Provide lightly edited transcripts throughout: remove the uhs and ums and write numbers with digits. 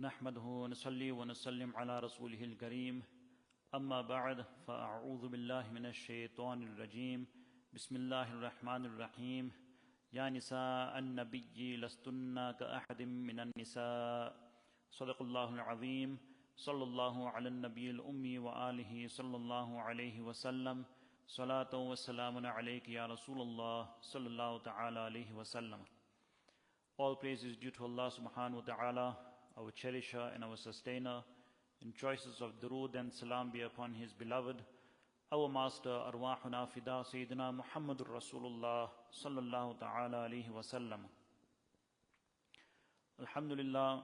نحمده ونصلي ونسلم على رسوله الكريم أما بعد فأعوذ بالله من الشيطان الرجيم بسم الله الرحمن الرحيم يا نساء النبي لستن كأحد من النساء صدق الله العظيم صلى الله على النبي الأمي وآله صلى الله عليه وسلم صلاة وسلام عليك يا رسول الله صلى الله تعالى عليه وسلم. All praise is due to Allah subhanahu wa ta'ala, our cherisher and our sustainer, and choices of durood and salam be upon his beloved, our master, arwahuna fida, Sayyidina Muhammadur Rasoolullah Sallallahu Alaihi Wasallam. Alhamdulillah,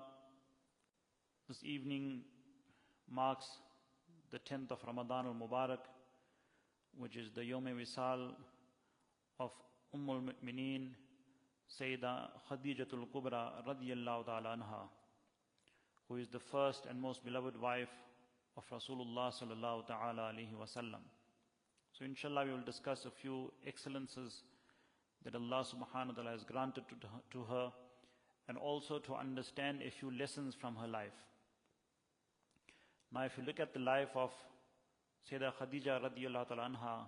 this evening marks the 10th of Ramadan al-Mubarak, which is the Yawm Wisal of al-Mu'mineen, Sayyidah Khadija-tul-Kubra Radiallahu Anha, who is the first and most beloved wife of Rasoolullah Sallallahu Alaihi Wasallam. So inshallah we will discuss a few excellences that Allah subhanahu wa ta'ala has granted to her, and also to understand a few lessons from her life. Now if you look at the life of Sayyidah Khadija Radiallahu Anha,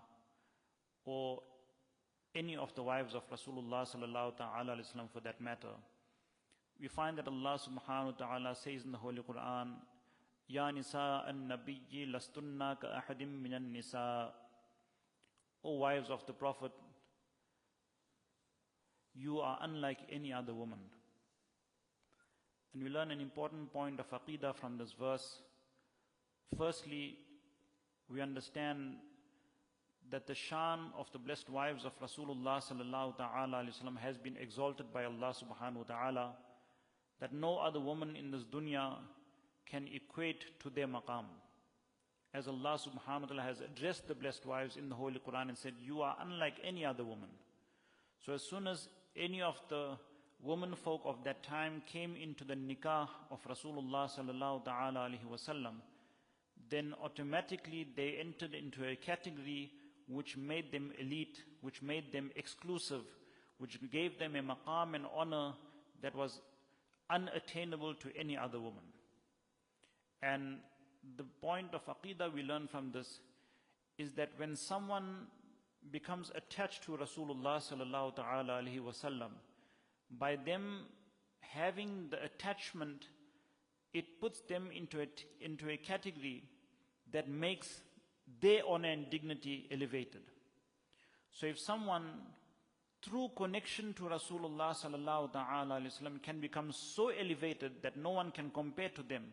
or any of the wives of Rasoolullah Sallallahu Alaihi Wasallam for that matter, we find that Allah subhanahu wa ta'ala says in the Holy Quran, Ya nisa an-nabiyyi lastunna ka ahadim minan nisa. O wives of the Prophet, you are unlike any other woman. And we learn an important point of aqidah from this verse. Firstly, we understand that the shan of the blessed wives of Rasoolullah Sallallahu Alaihi Wasallam has been exalted by Allah subhanahu wa ta'ala, that no other woman in this dunya can equate to their maqam. As Allah subhanahu wa ta'ala has addressed the blessed wives in the Holy Quran and said, you are unlike any other woman. So as soon as any of the womenfolk of that time came into the nikah of Rasoolullah Sallallahu Alaihi Wasallam, then automatically they entered into a category which made them elite, which made them exclusive, which gave them a maqam and honor that was unattainable to any other woman. And the point of aqidah we learn from this is that when someone becomes attached to Rasoolullah Sallallahu Alaihi Wasallam, by them having the attachment, it puts them into a category that makes their honor and dignity elevated. So if someone, through connection to Rasoolullah Sallallahu Alaihi Wasallam, can become so elevated that no one can compare to them,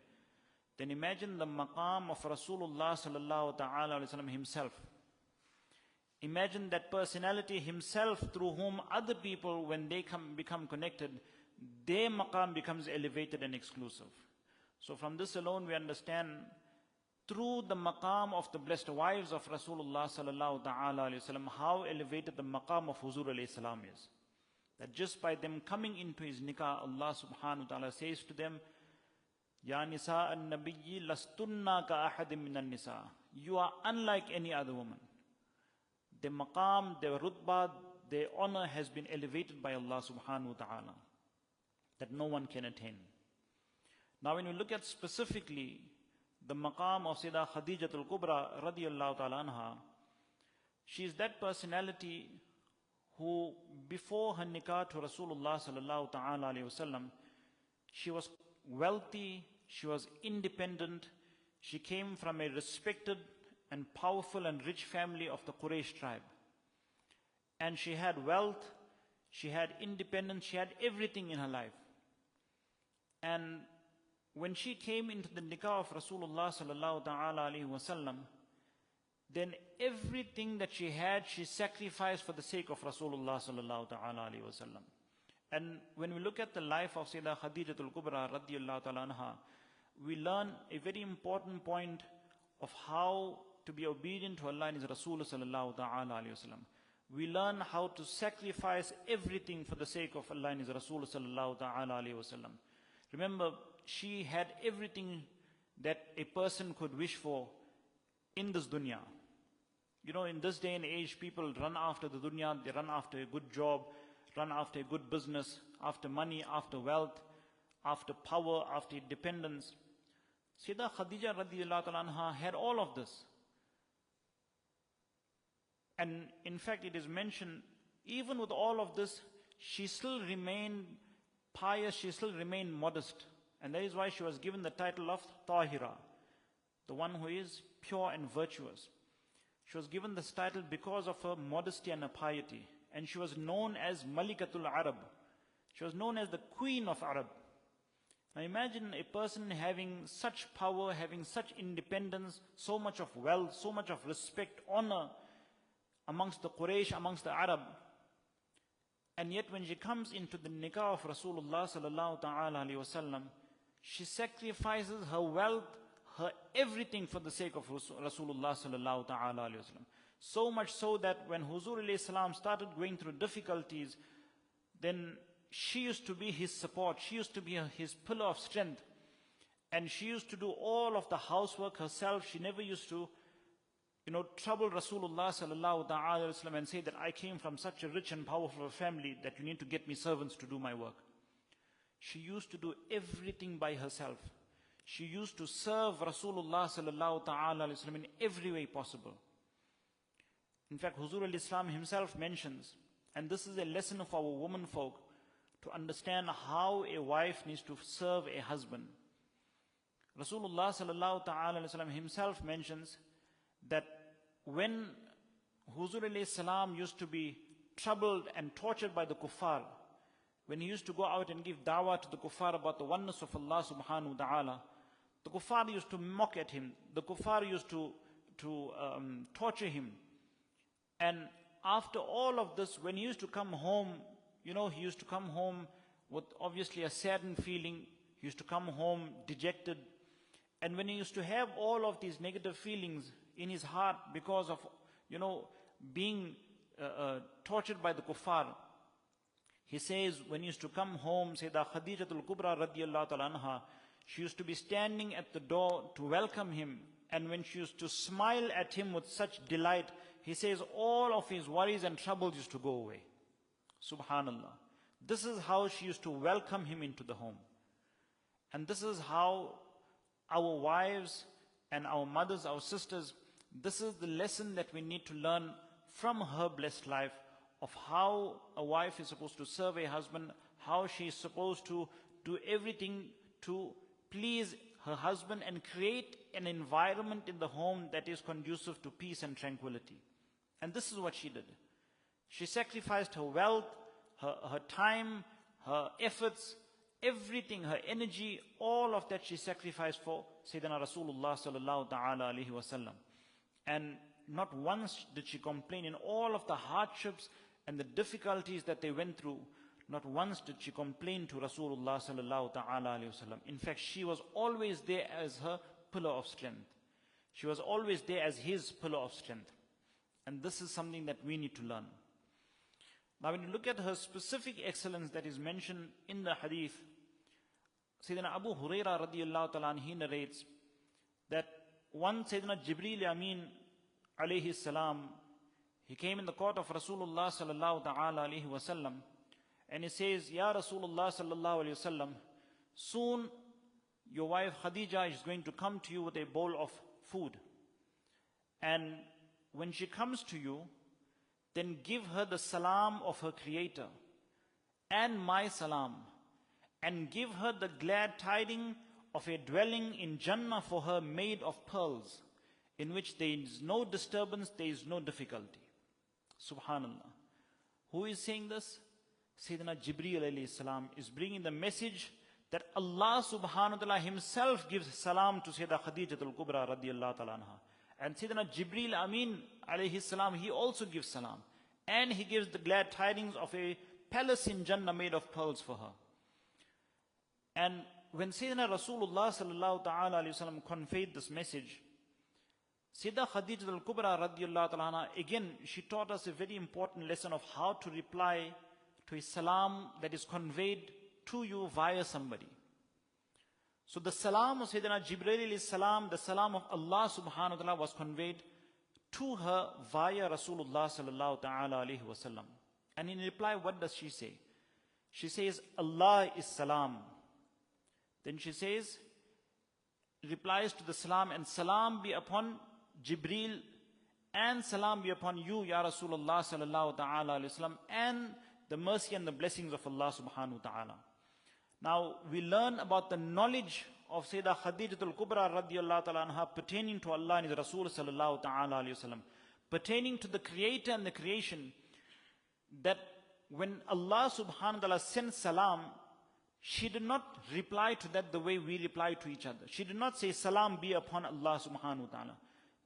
then imagine the maqam of Rasoolullah Sallallahu Alaihi Wasallam himself. Imagine that personality himself, through whom other people, when they become connected, their maqam becomes elevated and exclusive. So from this alone we understand, through the maqam of the blessed wives of Rasoolullah Sallallahu Alaihi Wasallam, how elevated the maqam of Huzur alayhi salam is. That just by them coming into his nikah, Allah subhanahu wa ta'ala says to them, Ya nisa an-nabiyyi lastunna ka ahadim minan nisa. You are unlike any other woman. Their maqam, their rutbah, their honor has been elevated by Allah subhanahu wa ta'ala, that no one can attain. Now when we look at specifically the maqam of Sayyidah Khadija-tul-Kubra Radiallahu Anha, she is that personality who, before her nikah to Rasoolullah Sallallahu Alaihi Wasallam, she was wealthy, she was independent, she came from a respected and powerful and rich family of the Quraysh tribe. And she had wealth, she had independence, she had everything in her life. And when she came into the nikah of Rasoolullah Sallallahu Alaihi Wasallam, then everything that she had, she sacrificed for the sake of Rasoolullah Sallallahu Alaihi Wasallam. And when we look at the life of Sayyidah Khadija-tul-Kubra Radiallahu Anha, we learn a very important point of how to be obedient to Allah and His Rasul Sallallahu Alaihi Wasallam. We learn how to sacrifice everything for the sake of Allah and His Rasul Sallallahu Alaihi Wasallam. Remember, she had everything that a person could wish for in this dunya. You know, in this day and age, people run after the dunya, they run after a good job, run after a good business, after money, after wealth, after power, after independence. Sayyidah Khadija Radiallahu Anha had all of this. And in fact, it is mentioned, even with all of this, she still remained pious, she still remained modest. And that is why she was given the title of Tahira, the one who is pure and virtuous. She was given this title because of her modesty and her piety. And she was known as Malikatul Arab. She was known as the Queen of Arab. Now imagine a person having such power, having such independence, so much of wealth, so much of respect, honor amongst the Quraysh, amongst the Arab. And yet when she comes into the nikah of Rasoolullah Sallallahu Alaihi Wasallam, she sacrifices her wealth, her everything for the sake of Rasoolullah Sallallahu Alaihi Wasallam. So much so that when Huzur alayhi salam started going through difficulties, then she used to be his support, she used to be his pillar of strength. And she used to do all of the housework herself. She never used to, trouble Rasoolullah Sallallahu Alaihi Wasallam and say that I came from such a rich and powerful family that you need to get me servants to do my work. She used to do everything by herself. She used to serve Rasoolullah Sallallahu Alaihi Wasallam in every way possible. In fact, Huzur al-Islam himself mentions, and this is a lesson of our womenfolk, to understand how a wife needs to serve a husband. Rasoolullah Sallallahu Alaihi Wasallam himself mentions that when Huzur al-Islam used to be troubled and tortured by the kuffar, when he used to go out and give da'wah to the kuffar about the oneness of Allah subhanahu wa ta'ala, the kuffar used to mock at him, the kuffar used to torture him. And after all of this, when he used to come home, he used to come home with obviously a saddened feeling. He used to come home dejected. And when he used to have all of these negative feelings in his heart because of, being tortured by the kuffar, he says when he used to come home, Sayyidah Khadija-tul-Kubra Radiallahu Anha, she used to be standing at the door to welcome him. And when she used to smile at him with such delight, he says all of his worries and troubles used to go away. Subhanallah. This is how she used to welcome him into the home. And this is how our wives and our mothers, our sisters, this is the lesson that we need to learn from her blessed life of how a wife is supposed to serve a husband, how she is supposed to do everything to please her husband and create an environment in the home that is conducive to peace and tranquility. And this is what she did. She sacrificed her wealth, her time, her efforts, everything, her energy, all of that she sacrificed for Sayyidina Rasoolullah Sallallahu Alaihi Wasallam. And not once did she complain in all of the hardships and the difficulties that they went through. Not once did she complain to Rasoolullah Sallallahu Alaihi Wasallam. In fact, she was always there as her pillar of strength. She was always there as his pillar of strength. And this is something that we need to learn. Now when you look at her specific excellence that is mentioned in the hadith, Sayyidina Abu Huraira Radiallahu Ta'ala, he narrates that one Sayyidina Jibreel Amin alayhi salam, he came in the court of Rasoolullah Sallallahu Alaihi Wasallam, and he says, Ya Rasoolullah Sallallahu Alaihi Wasallam, soon your wife Khadija is going to come to you with a bowl of food. And when she comes to you, then give her the salam of her creator and my salam, and give her the glad tidings of a dwelling in Jannah for her made of pearls, in which there is no disturbance, there is no difficulty. Subhanallah. Who is saying this? Sayyidina Jibreel alayhi salam is bringing the message that Allah subhanahu wa ta'ala himself gives salam to Sayyidah Khadija-tul-Kubra Radiallahu Ta'ala Anha. And Sayyidina Jibreel Amin alayhi salam, he also gives salam. And he gives the glad tidings of a palace in Jannah made of pearls for her. And when Sayyidina Rasoolullah Sallallahu Ta'ala Alaihi Wasallam conveyed this message, Sayyidah Khadija-tul-Kubra Radiallahu Ta'ala Anha, again, she taught us a very important lesson of how to reply to a salam that is conveyed to you via somebody. So the salam of Sayyidina Jibreel alayhi salam, the salam of Allah subhanahu wa ta'ala, was conveyed to her via Rasoolullah Sallallahu Ta'ala Alaihi Wasallam. And in reply, what does she say? She says, Allah is salam. Then she says, replies to the salam, and salam be upon Jibreel, and salam be upon you, Ya Rasulullah Sallallahu Alaihi Wasallam, and the mercy and the blessings of Allah subhanahu wa ta'ala. Now, we learn about the knowledge of Sayyidah Khadija-tul-Kubra Radiallahu ta'ala Anha pertaining to Allah and His Rasul Sallallahu Alaihi Wasallam, pertaining to the Creator and the creation, that when Allah subhanahu wa ta'ala sent salam, she did not reply to that the way we reply to each other. She did not say salam be upon Allah subhanahu wa ta'ala,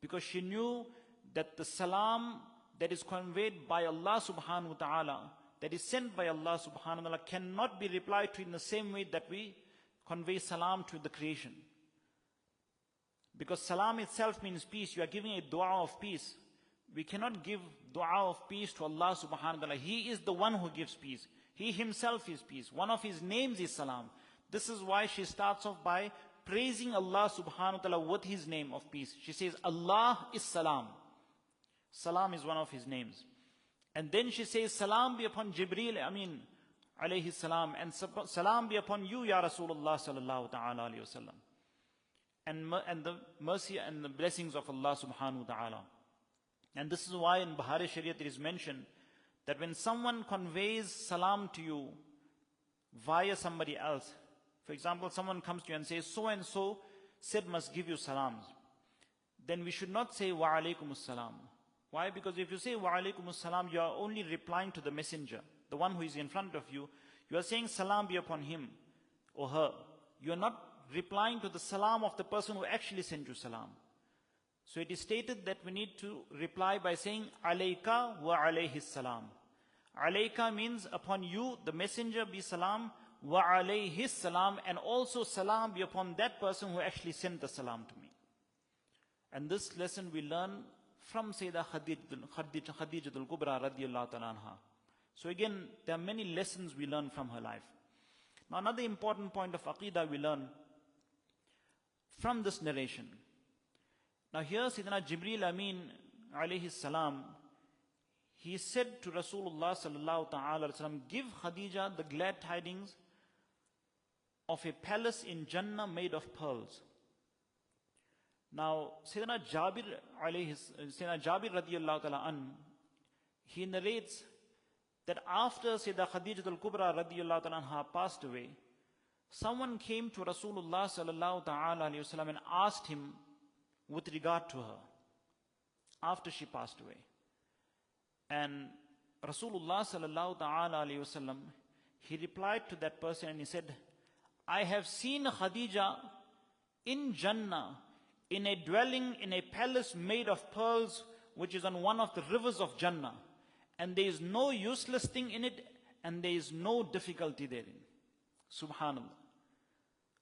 because she knew that the salam that is conveyed by Allah subhanahu wa ta'ala, that is sent by Allah subhanahu wa ta'ala, cannot be replied to in the same way that we convey salam to the creation. Because salam itself means peace. You are giving a dua of peace. We cannot give dua of peace to Allah subhanahu wa ta'ala. He is the one who gives peace. He himself is peace. One of his names is salam. This is why she starts off by praising Allah subhanahu wa ta'ala with his name of peace. She says, Allah is salam. Salam is one of his names. And then she says, salam be upon Jibreel, alayhi salam, and salam be upon you, Ya Rasulullah Sallallahu Alaihi Wasallam. And the mercy and the blessings of Allah subhanahu wa ta'ala. And this is why in Bahari Shariat it is mentioned that when someone conveys salam to you via somebody else, for example, someone comes to you and says, so and so said must give you salams, then we should not say wa alaykum salam. Why? Because if you say wa alaykum salam, you are only replying to the messenger, the one who is in front of you. You are saying salam be upon him or her. You are not replying to the salam of the person who actually sent you salam. So it is stated that we need to reply by saying alayka wa alayhi salam. Alayka means upon you, the messenger be salam, wa alayhi salam, and also salam be upon that person who actually sent the salam to me. And this lesson we learn from Sayyidah Khadija-tul-Kubra Radiallahu Anha. So again, there are many lessons we learn from her life. Now another important point of Aqidah we learn from this narration. Now here Sayyidina Jibreel alayhi salam, he said to Rasulullah Sallallahu Alaihi Wasallam, give Khadija the glad tidings of a palace in Jannah made of pearls. Now, Sayyidina Jabir Radiallahu ta'ala an, he narrates that after Sayyidah Khadija-tul-Kubra Radiallahu ta'ala anha passed away, someone came to Rasulullah Sallallahu Alaihi Wasallam and asked him with regard to her after she passed away. And Rasulullah Sallallahu Alaihi Wasallam, he replied to that person and he said, I have seen Khadija in Jannah, in a dwelling, in a palace made of pearls, which is on one of the rivers of Jannah. And there is no useless thing in it, and there is no difficulty therein. Subhanallah.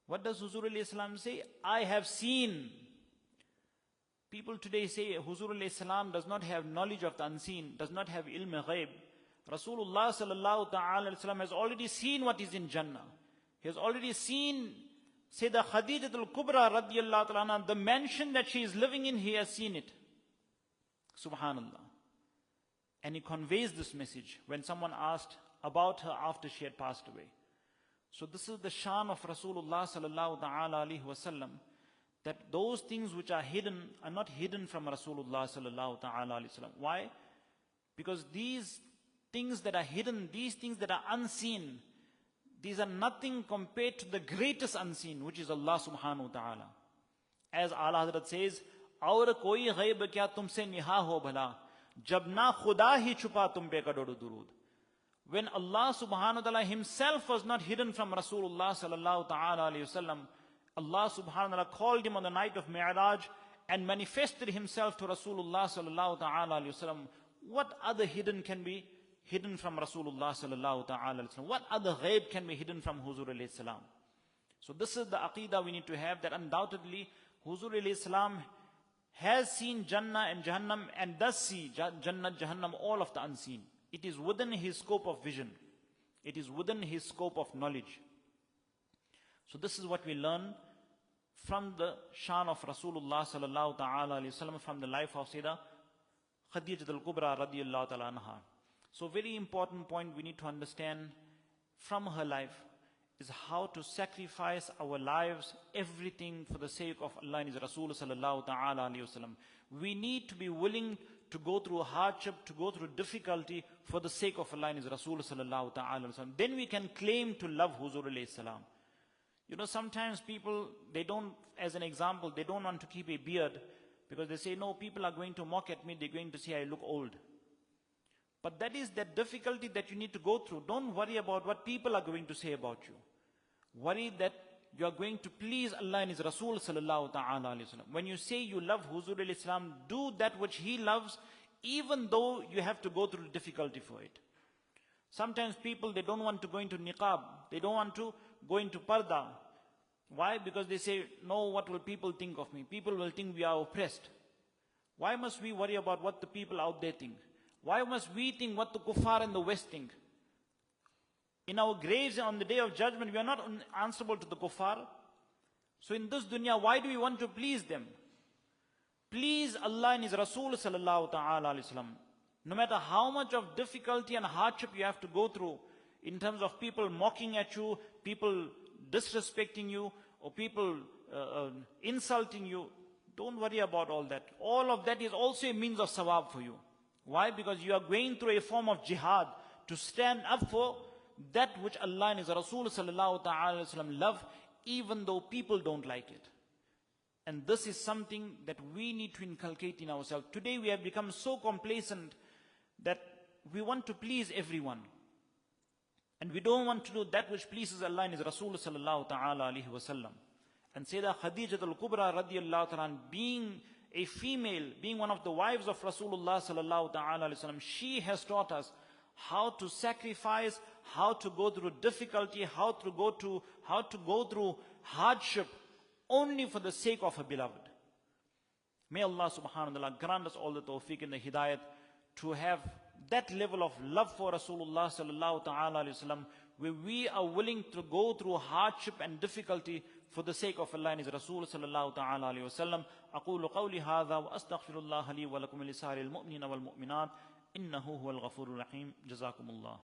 What does Huzur alayhi salam say? I have seen. People today say Huzur alayhi salam does not have knowledge of the unseen, does not have ilm ghaib. Rasulullah Sallallahu Alaihi Wasallam has already seen what is in Jannah. He has already seen Sayyidah Khadija-tul-Kubra Radiallahu Anha, the mansion that she is living in, he has seen it. Subhanallah. And he conveys this message when someone asked about her after she had passed away. So this is the shan of Rasulullah Sallallahu Alaihi Wasallam, that those things which are hidden are not hidden from Rasulullah Sallallahu Alaihi Wasallam. Why? Because these things that are hidden, these things that are unseen, these are nothing compared to the greatest unseen, which is Allah subhanahu wa ta'ala. As Allah Hazrat says, aur koi ghaib kya tumse niha ho bhala, jab na khuda hi chupa tum pe kadodu durud. When Allah subhanahu wa ta'ala himself was not hidden from Rasulullah sallallahu ta'ala alayhi wasallam, Allah subhanahu wa ta'ala called him on the night of Mi'raj and manifested himself to Rasulullah sallallahu ta'ala alayhi wasallam. What other hidden can be hidden from Rasulullah sallallahu ta'ala alayhi wasallam? What other ghaib can be hidden from Huzur alayhi salam? So this is the aqidah we need to have, that undoubtedly Huzur alayhi salam has seen Jannah and Jahannam and does see Jannah, Jahannam, all of the unseen. It is within his scope of vision. It is within his scope of knowledge. So this is what we learn from the shan of Rasulullah sallallahu ta'ala alayhi wasallam, from the life of Sayyidah Khadija-tul-Kubra Radiallahu ta'ala anha. So very important point we need to understand from her life. is how to sacrifice our lives, everything for the sake of Allah and His Rasul Sallallahu Alaihi Wasallam. We need to be willing to go through hardship, to go through difficulty for the sake of Allah and His Rasul Sallallahu Alaihi Wasallam. Then we can claim to love Huzur alayhi salam. You know, sometimes people, they don't, as an example, they don't want to keep a beard because they say, no, people are going to mock at me, they're going to say I look old. But that is that difficulty that you need to go through. Don't worry about what people are going to say about you. Worry that you are going to please Allah and His Rasul Sallallahu Alaihi Wasallam. When you say you love Huzur alayhi salam, do that which he loves, even though you have to go through difficulty for it. Sometimes people, they don't want to go into niqab. They don't want to go into parda. Why? Because they say, no, what will people think of me? People will think we are oppressed. Why must we worry about what the people out there think? Why must we think what the kuffar in the West think? In our graves on the day of judgment, we are not answerable to the kuffar. So in this dunya, why do we want to please them? Please Allah and His Rasul Sallallahu Alaihi Wasallam. No matter how much of difficulty and hardship you have to go through, in terms of people mocking at you, people disrespecting you, or people insulting you, don't worry about all that. All of that is also a means of sawab for you. Why? Because you are going through a form of jihad to stand up for that which Allah and His Rasul Sallallahu Alaihi Wasallam love, even though people don't like it. And this is something that we need to inculcate in ourselves. Today we have become so complacent that we want to please everyone. And we don't want to do that which pleases Allah and His Rasul Sallallahu Alaihi Wasallam. And Sayyidah Khadija-tul-Kubra Radiallahu, being a female, being one of the wives of Rasoolullah Sallallahu Alaihi Wasallam, she has taught us how to sacrifice, how to go through difficulty, how to go through hardship only for the sake of her beloved. May Allah subhanahu wa ta'ala grant us all the tawfiq and the hidayat to have that level of love for Rasulullah Sallallahu Alaihi Wasallam, where we are willing to go through hardship and difficulty for the sake of Allah and His Rasul Sallallahu Alaihi Wasallam. أقول قولي هذا وأستغفر الله لي ولكم ولسائر المؤمنين والمؤمنات إنه هو الغفور الرحيم. جزاكم الله.